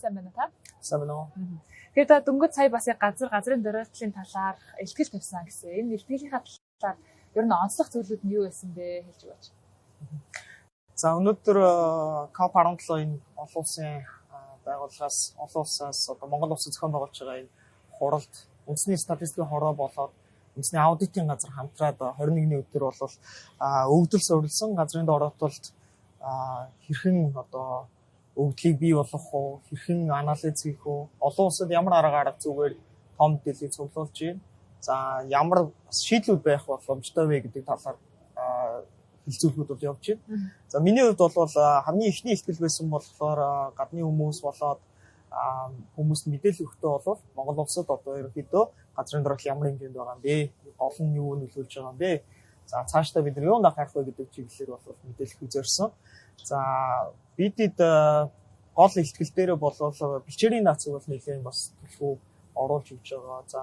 сайн байна та? Сайн байна уу? Тэгэхээр та дөнгөж сая бас яг газрын дөрөлтлийн талаар илтгэл тавьсан гэсэн. Энэ илтгэлийн талаар ер нь онцлог зүйлүүд нь юу байсан бэ хэлж өгөөч. За өнөөдөр COP17-ийн олон улсын байгууллагаас олон улсаас одоо Монгол улсын зохион байгуулж байгаа энэ хуралд үндэсний статистикийн хороо болоод үндэсний аудитын газар хамтраад 21-ний өдөр бол өвдөл суурилсан газрын дороотолд хэрхэн одоо өвдлийг бий болгох уу, хэрхэн анализ хийх үү, олон улсад ямар арга зүгээр том мэдээллийг цуглуулж байна. За ямар шийдлүүд байх боломжтой вэ гэдэг талаар хэлцүүлгүүд бол явж байна. За миний хувьд бол хамгийн ихний ихтгэл байсан болохоор гадны хүмүүс болоод хүмүүст мэдээлэл өгөхдөө бол Монгол улсад одоо ерөнхийдөө газрын дөрөлт ямар хэмжээнд байгаа юм бэ? Олон нь юу нөлөөлж байгаа юм бэ? За цаашдаа бид нар юунд анхаарах вэ гэдэг чиглэлээр бол мэдээлэл үзэрсэн. За бидэд гол ихтгэл дээр бол бичээрийн нацаг бол нэлээд бас төлхөө оруулж өгч байгаа. За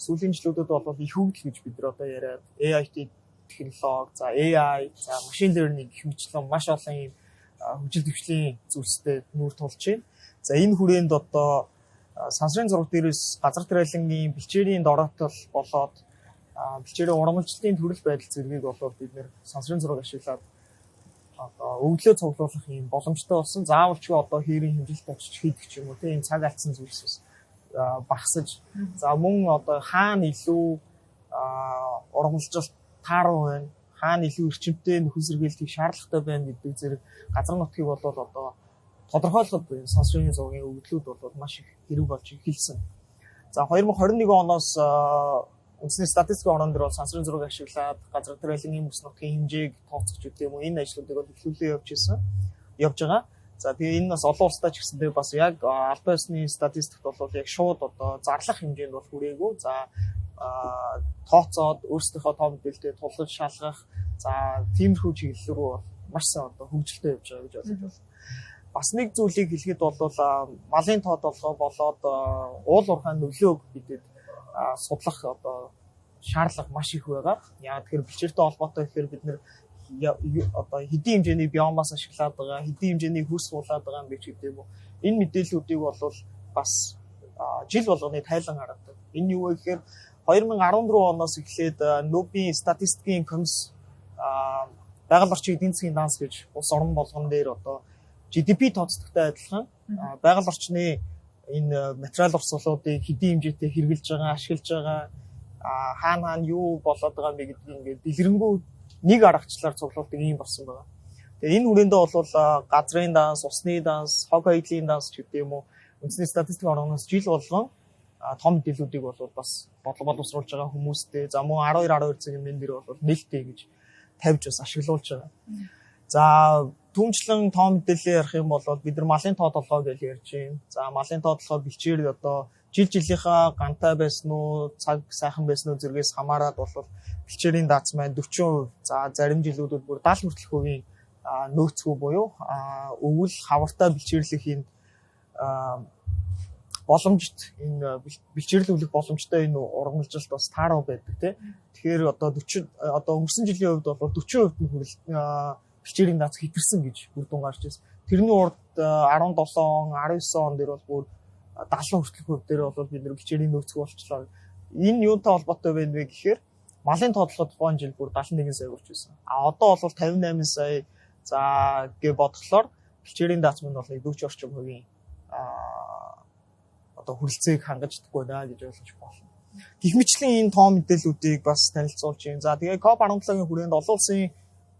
сүүлийн жилүүдэд бол их хөгжил гэж бид нар одоо яриад AI технологи, за AI, за машин learning гэх мэтлэн маш олон юм хөгжил дэвшлийн зүйлстэй нүүр тулж байна. За энэ хүрээнд одоо сансрын зураг дээрээс газар тариалангийн бэлчээрийн дороотол болоод бэлчээрийн урамжилтын төрөл байдал зэргийг болоод бид нэр сансрын зураг ашиглаад одоо өглөө цуглуулах юм боломжтой болсон. Заавалчгүй одоо хийрийн хэмжилт очиж хийдэг ч юм уу тийм цаг алдсан зүйлсээс багасж. За мөн одоо хаана илүү урамжилт тааруу байна, хаана илүү эрчимтэй нөхөн сэргээлтийг шаардлагатай байна гэдэг зэрэг газар нутгийг бол одоо тодорхойлоход сансрын зургийн өгөгдлүүд бол маш их хэрэг болж эхэлсэн. За 2021 оноос үндэсний статистикийн орон дээр бол сансрын зураг ашиглаад газар тариалангийн бүс нутгийн хэмжээг тооцох гэдэг юм уу энэ ажлуудыг бол эхлүүлээ явж байгаа. За тэгээ энэ бас олон улстай ч гэсэндээ бас яг албан ёсны статистикт бол яг шууд одоо зарлах хэмжээнд бол хүрээгүй. За тооцоод өөрсдийнхөө тоо мэдээлэлтэй тулгаж шалгах за тиймэрхүү чиглэл рүү бол маш сайн одоо хөгжилтэй явж байгаа гэж бодож байна. Бас нэг зүйлийг хэлэхэд бол малын тоодолгоо болоод уул уурхай нөлөөг бидэд судлах одоо шаардлага маш их байгаа. Яг тэгэхээр бэлчээртэй холбоотой гэхээр бид нэр одоо хэдийн хэмжээний биомас ашиглаад байгаа, хэдийн хэмжээний хөрс суулаад байгаа юм бэ ч гэдэг юм уу. Энэ мэдээллүүдийг бол бас жил болгоны тайлан харагдав. Энэ юу вэ гэхээр 2014 оноос эхлээд Нобелийн статистикийн комисс байгаль орчин эдийн засгийн данс гэж улс орн болгон дээр одоо GDP тооцдогтой адилхан байгаль орчны энэ материал урсгалуудыг хэдийн хэмжээтэй хэрэгжилж байгаа, ашиглаж байгаа, хаана юу болоод байгаа юм бэ гэдгийг ингээд дэлгэрэнгүй нэг аргачлалаар цуглуулдаг юм болсон байгаа. Тэгээ энэ хүрээндээ бол газрын данс, усны данс, хог хоёрын данс ч гэдэг юм уу үндэсний статистикийн орноос жил болгон том мэдээллүүдийг бол бас боловсруулж байгаа хүмүүстэй за мөн 12 цагийн мен дээр бол нээлттэй гэж тавьж бас ашиглуулж байгаа. За түнчлэн том мэдээлэл ярих юм бол бид нар малын тоо толгой гэж ярьж байна. За малын тоо толгой бэлчээр одоо жилийнхаа гантай байсан уу, цаг сайхан байсан уу зэргээс хамаарат бол бэлчээрийн дац маань 40%, за зарим жилүүдэд бүр 70 хүртэлхүүгийн нөөцгүй буюу өвөл хавартай бэлчээрлэхийн боломжт энэ бэлчээрлүүлэх боломжтой энэ ургамалжилт бас тааруу байдаг тийм. Тэгэхээр одоо өнгөрсөн жилийн хувьд бол 40% нь хүрэл бэлчээрийн дац хэтэрсэн гэж үр дүн гарч ирсэн. Тэрний урд 17 он, 19 он дээр бол бүр 70 хүртэлх дээр бол бид нэр бэлчээрийн нөөцгүй болчихлоо. Энэ юунтай холбоотой байна вэ гэхээр малын тоотлого тухайн жил бүр 71 сая хүрч байсан. Одоо бол 58 сая за гэж бодглохлоор бэлчээрийн дац мань бол 40 орчим хувийн одоо хүрэлцээг хангаж чадахгүй байна гэж ойлгож байна. Гэх мэтлэн энэ том мэдээллүүдийг бас танилцуулж байна. За тэгээ COP17-гийн хүрээнд олон улсын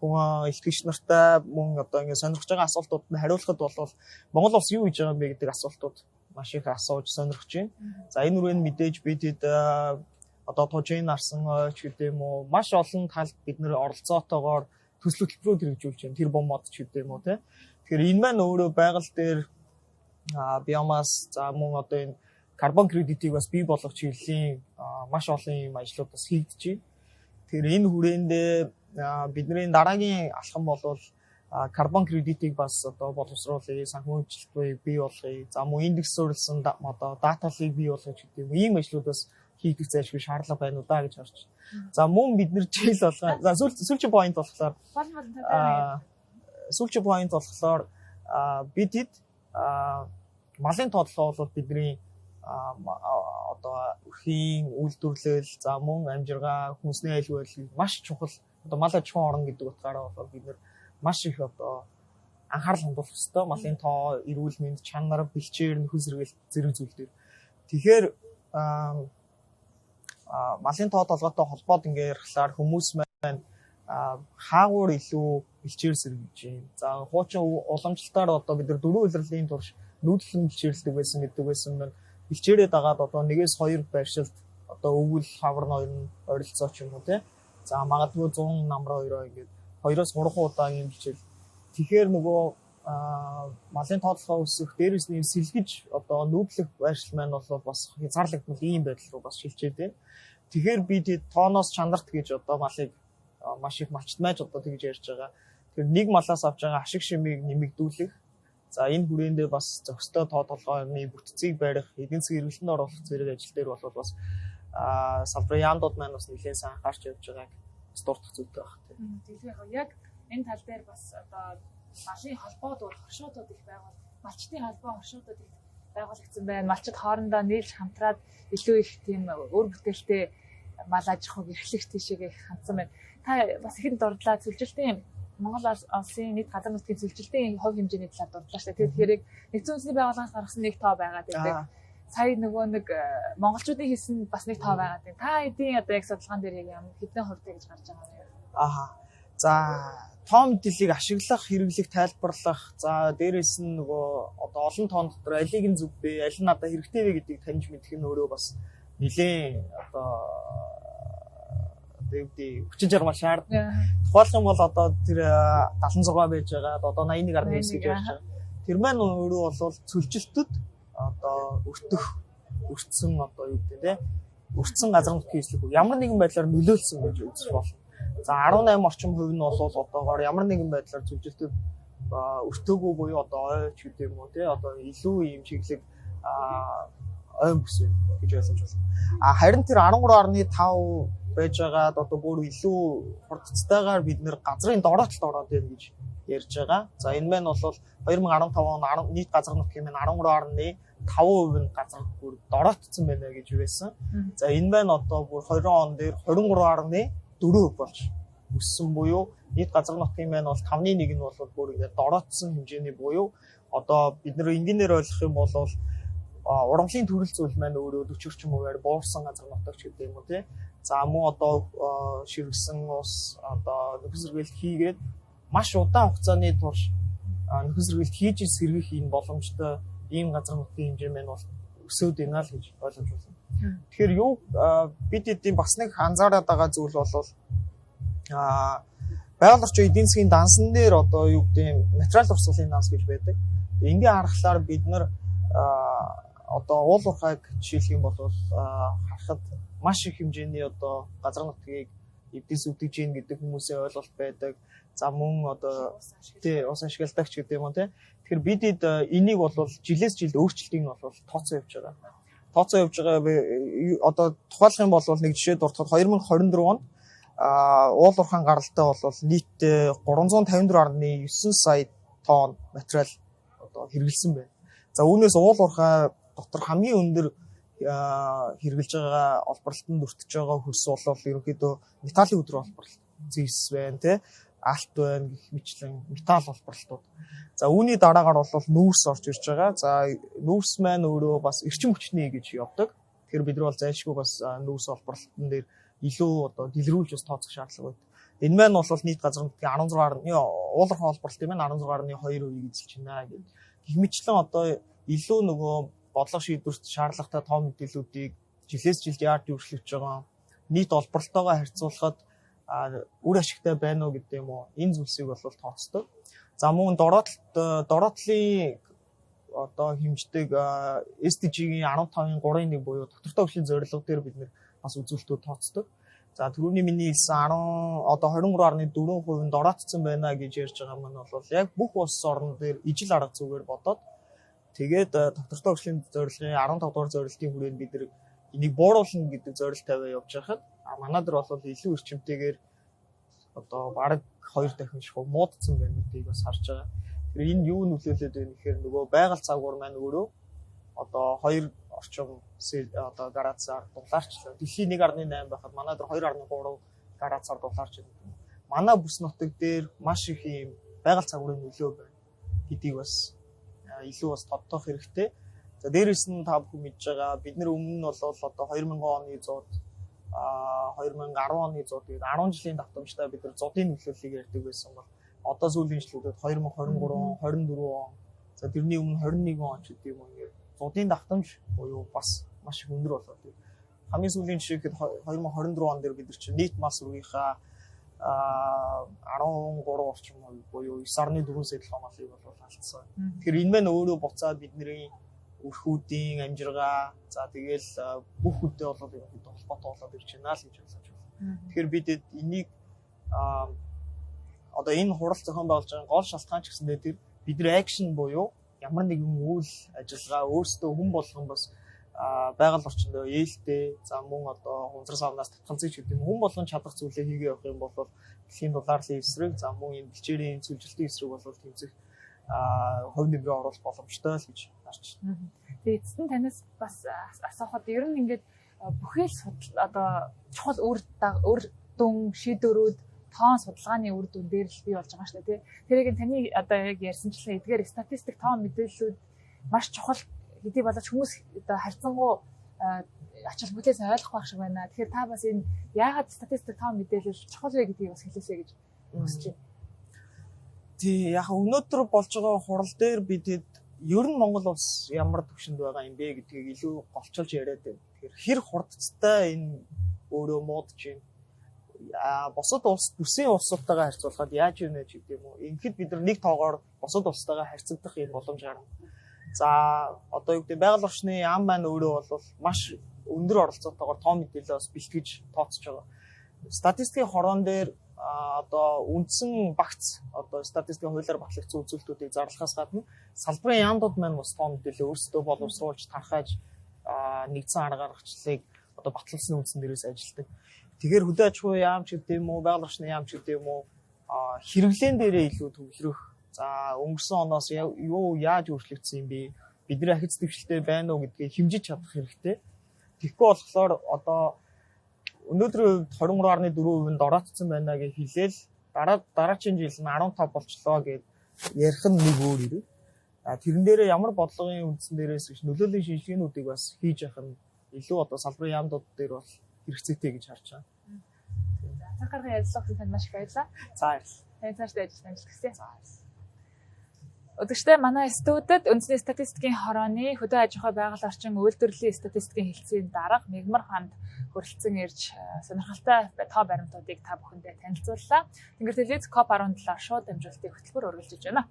хүн ихтгэгч нартай мөн одоо ингэ сонирхож байгаа асуултуудад хариулахад бол Монгол улс юу хийж байгаа юм бэ гэдэг асуултууд маш их асууж сонирхож байна. За энэ хүрээнд мэдээж бидэд одоо тужийн нарсан ч гэдэг юм уу маш олон талд бид нэр оролцоотойгоор төсөл хөтөлбөрүүд хэрэгжүүлж байна. Тэр бомбод ч гэдэг юм уу тийм. Тэгэхээр энэ маань өөрөө байгаль дээр биомас за мөн одоо энэ карбон кредитийг бас бий болгох чиглэлийн маш олон юм ажлууд бас хийгдэж байна. Тэгэхээр энэ хүрээндээ бидний дараагийн алхам бол карбон кредитийг бас одоо боловсруулах, санхүүжилтийг бий болгоё. За мөн индекс суурилсан одоо даталыг бий болгох гэдэг юм. Ийм ажлууд бас хийгдэх зайлшгүй шаардлага байна уу да гэж харж байна. За мөн бид нэр жил болгоо. За сүүлчийн point болохоор бидэд малын тоотлого бол бидний одоо өрхийн үйлдвэрлэл за мөн амжиргаа хүнсний аюул байдлыг маш чухал одоо мал аж ахуйн орн гэдэг утгаараа бол бид нэр маш их одоо анхаарал хандуулах хэрэгтэй малын тоо, эрүүл мэнд, чанар, бэлчээр, нөхөн сэргээл зэрэг зүйлдер. Тэгэхээр малын тоо толгойтой холбоод ингээ ярихлаар хүмүүс маань хаагуур илүү бэлчээр сэргийж байна. За хуучин уламжлалтаар одоо бид нар дөрвөн улирлын турш нүүдлэн бэлчээрлдэг байсан гэдэг байсан байна. Бэлчээрээ дагаад одоо 1-2 байршилд одоо өвөл хавар ноёрн ойролцоо ч юм уу тий. За магадгүй 100 намраа хоёроо ингээд 2-3 удаа юм бэлчээл. Тэгэхээр нөгөө малын тоотлогоо өсөх дээрээс нь сэлгэж одоо нүүдлэх байршил маань бол бас хязгаарлагдмал ийм байдал руу бас шилжээд байна. Тэгэхээр бид тооноос чанарт гэж одоо малыг маш их малчтмайж одоо тэгж ярьж байгаа. Тэгэхээр нэг малаас авч байгаа ашиг шимийг нэмэгдүүлэх. За энэ хүрээндээ бас зохистой тоо толгойн бүтцийг барих, эдийн засгийн эргэлтэнд оруулах зэрэг ажил дээр бол бас салбарын яамдууд маань бас нэлээд сайн анхаарч явж байгааг бас дурдах зүйтэй байна. Тэгэхээр яг энэ тал дээр бас одоо малын холбоодууд, хоршоодууд их байгуул, малчтын холбоо хоршоодууд их байгуулагдсан байна. Малчид хоорондоо нийлж хамтраад илүү их тийм өр бүтээлтэй мал аж ахуйг эрхлэх тийшээгээ хандсан байна. Та бас ихэнд дурдлаа зөвлөлтийн Монгол улсын нийт газар нутгийн зөвлөлтийн хувь хэмжээний талаар дурдлаа шүү дээ. Тэгэхээр нэгдсэн үндэсний байгууллагаас гаргасан нэг тоо байгаад байдаг. Сая нөгөө нэг монголчуудын хийсэн бас нэг тоо байгаад байна. Та эдийн одоо яг судалгаан дээр яг ямар хэдэн хувьтай гэж гарч байгаа юм. За тоо мэдээллийг ашиглах, хэрэглэх, тайлбарлах. За дээрэс нь нөгөө одоо олон тоон дотор алийг нь зүг бэ, аль нь надад хэрэгтэй вэ гэдгийг таньж мэдэх нь өөрөө бас нэлээд одоо хүчин чармаа шаарддаг. Тухайлх юм бол одоо тэр 76 байж байгаа одоо 81.9 гэж ярьж байгаа. Тэр маань өөрөө бол цөлжилтөд одоо өртсөн одоо юу гэдэг те өртсөн газар нутгийн эслэг ямар нэгэн байдлаар нөлөөлсөн гэж үзэж болно. За 18 орчим хувь нь бол одоогоор ямар нэгэн байдлаар цөлжилтөд өртөөгүй буюу одоо ойч гэдэг юм уу те одоо илүү юм чиглэг ойн бүс гэж ойлгож байна. Харин тэр 13.5 байж байгаад одоо бүр илүү хурдцтайгаар бид нэр газрын дороотлолд ороод байна гэж ярьж байгаа. За энэ маань бол 2015 он нийт газар нутгийн маань 13.5% нь газар бүр дороотцсон байна гэж байсан. За энэ маань одоо бүр 20 он дээр 23.4% болж өссөн буюу нийт газар нутгийн маань бол 5.1 нь бол бүр ингээд дороотцсон хэмжээний буюу одоо бид нэр энгийнээр ойлгох юм бол урамлын төрөл зүйл маань өөрөө 40 орчим хувиар буурсан газар нутагч гэдэг юм уу тий. За мөн одоо ширгсэн ус одоо нөхөн сэргээлт хийгээд маш удаан хугацааны турш нөхөн сэргээлт хийж сэргэх энэ боломжтой ийм газар нутгийн хэмжээ маань бол өсөөд байна л гэж ойлгож байна. Тэгэхээр юу бид эдийн бас нэг анзаараад байгаа зүйл бол байгаль орчин эдийн засгийн дансан дээр одоо юу гэдэг материал урсгалын данс гэж байдаг. Ингээ харахаар бид нар одоо уул уурхайг жишээлх юм бол харахад маш их хэмжээний одоо газар нутгийг эвдэс үдэж гин гэдэг хүмүүсийн ойлголт байдаг. За мөн одоо тий ус ашигладагч гэдэг юм уу тий. Тэгэхээр бид энийг бол жилээс жилд өөрчлөлтийг нь бол тооцоо явж байгаа. Тооцоо явж байгаа одоо тухайлах юм бол нэг жишээ дуртахад 2024 онд уул уурхайн гаралтай бол нийт 354.9 сая тонн материал одоо хэрэглэсэн байна. За үүнээс уул уурхай дотор хамгийн өндөр хэрэгжилж байгаа олборлолтод өртөж байгаа хөрс бол ерөнхийдөө металлын өдрөө олборлолт зис байна тий алт байна гэх мэтлэн металл олборлолтууд. За үүний дараагаар бол нүүрс орж ирж байгаа. За нүүрс маань өөрөө бас эрчим хүчний гэж явдаг. Тэгэхээр бид нар бол зайлшгүй бас нүүрс олборлолтын дээр илүү одоо дэлгэрүүлж бас тооцох шаардлага байна. Энэ маань бол нийт газар нутгийн 16 уулархан олборлолтын маань 16.2% эзэлж байна гэдэг. Гэх мэтлэн одоо илүү нөгөө бодлого шийдвэрт шаардлагатай тоо мэдээллүүдийг жилээс жилд яард өөрчлөж байгаа нийт олборлолтойгоо харьцуулахад үр ашигтай байна уу гэдэг юм уу энэ зүйлсийг бол тооцдог. За мөн дороотлын одоо хэмждэг SDG-ийн 15-ын 3.1 буюу доктортой хөгжлийн зорилго дээр бид бас үзүүлэлтүүд тооцдог. За түрүүний миний хэлсэн 23.4% нь дороотцсон байна гэж ярьж байгаа маань бол яг бүх улс орн дээр ижил арга зүгээр бодоод тэгээд доктортой хөгжлийн зорилгын 15 дугаар зорилтын хүрээнд бид энийг бууруулна гэдэг зорилт тавиа явж байхад манай дээр бол илүү эрчимтэйгээр одоо бараг 2 дахин шиг муудсан байна гэдгийг бас харж байгаа. Тэгэхээр энэ юу нөлөөлөд байна гэхээр нөгөө байгаль цагуур маань өөрөө 2 орчим одоо градусаар дулаарчлаа. Дэлхийн 1.8 байхад манай дээр 2.3 градусаар дулаарч байна. Манай бүс нутаг дээр маш их юм байгаль цагуурын нөлөө байна гэдгийг бас илүү бас тодтоох хэрэгтэй. За дээрээс нь та бүхэн мэдж байгаа бид нар өмнө нь бол одоо 2000 оны 100 2010 оны 100 тэгээд 10 жилийн давтамжтай бид нар зодын нөлөөллийг ярьдаг байсан бол одоо сүүлийн жилүүдэд 2023, 24 он за тэрний өмнө 21 он ч гэдэг юм ингээд зодын давтамж буюу бас маш их өндөр болоод байна. Хамгийн сүүлийн жишээхэд 2024 он дээр бид нар чинь нийт мас үргийнхаа 13 орчим буюу 9.4 сая тонныг бол алдсан. Тэгэхээр энэ мань өөрөө буцаад бидний өрхүүдийн амжиргаа за тэгэл бүх үедээ бол энэ холбоотой болоод ирж байна л гэж ойлгож байна. Тэгэхээр бид энийг одоо энэ хурал зохион байгуулж байгаа гол шалтгаан ч гэсэндээ тэр бидний акшн буюу ямар нэгэн үйл ажиллагаа өөрсдөө хүн болгон бас байгаль орчиндөө ээлтэй за мөн одоо унзар савнаас татганцыг гэдэг юм хүн болгон чадах зүйлээ хийгээ явах юм бол дэлхийн долларын эсрэг за мөн энэ бэлчээрийн цэвэрлэлтийн эсрэг бол тэмцэх хувь нэмрээ оруулах боломжтой л гэж харж байна. Тэгээд эцэст нь танаас бас асуухад ер нь ингээд бүхэл судал одоо чухал үр дүн шийдвэрүүд тоон судалгааны үр дүн дээр л бий болж байгаа шүү дээ. Тэрийг таны одоо яг ярьсанчлан эдгээр статистик тоон мэдээллүүд маш чухал хэдий болооч хүмүүс одоо харьцангуй ач холбогдлоос ойлгох байх шиг байна. Тэгэхээр та бас энэ яагаад статистик тоон мэдээлэл чухал вэ гэдгийг бас хэлээсэй гэж хүсэж байна. Тий яг өнөөдөр болж байгаа хурал дээр бид ер нь Монгол улс ямар төвшөнд байгаа юм бэ гэдгийг илүү голчилж яриад байна. Тэгэхээр хэр хурдцтай энэ өөрөө муудж байна. Босод улс бүсийн улсуудтайгаа харьцуулахад яаж юм бэ гэдэг юм уу? Ингээд бид нар нэг тоогоор босод улстайгаа харьцагдах юм боломж гарна. За одоо юу гэдэг байгаль орчны яам маань өөрөө бол маш өндөр оролцоотойгоор тоо мэдээлэл бас бэлтгэж тооцож байгаа. Статистикийн хорон дээр одоо үндсэн багц одоо статистикийн хуулиар батлагдсан үзүүлэлтүүдийг зарлахаас гадна салбарын яамдууд маань бас тоо мэдээлэл өөрсдөө боловсруулж тархаж нэгдсэн арга гаргачлалыг одоо батлуулсан үндсэн дээрээс ажилтдаг. Тэгэхээр хөдөө аж ахуйн яам ч гэдэг юм уу, байгаль орчны яам ч гэдэг юм уу хэрэглэн дээрээ илүү төвлөрөх. За өнгөрсөн оноос юу яаж өөрчлөгдсөн юм бэ? Бидний ахиц дэвшилтэй байна уу гэдгийг хэмжиж чадах хэрэгтэй. Тэгэхгүй болохоор одоо өнөөдөр 23.4% дороотсон байна гэж хэлээл дараагийн жил нь 15 болчлоо гэж ярих нь нэг өөр хэрэг. Тэрэн дээрээ ямар бодлогын үндсэн дээрээс гэж нөлөөллийн шинжилгээнүүдийг бас хийж явах нь илүү одоо салбарын яамдууд дээр бол хэрэгцээтэй гэж харж байна. За цаахаараа ярилцлагын танд маш их баярлалаа. За баярлалаа. Тань цаашдаа ажиллаж амжилт хүсье. Өдөртөө манай студид үндэсний статистикийн хорооны хөдөө аж ахуй байгаль орчин үйлдвэрлэлийн статистикийн хэлтсийн дарга Мегмар ханд хүрэлцэн ирж сонирхолтой тоо баримтуудыг та бүхэндээ танилцууллаа. Тэнгэр телевиз COP17 шууд дамжуулалтын хөтөлбөр үргэлжлэж байна.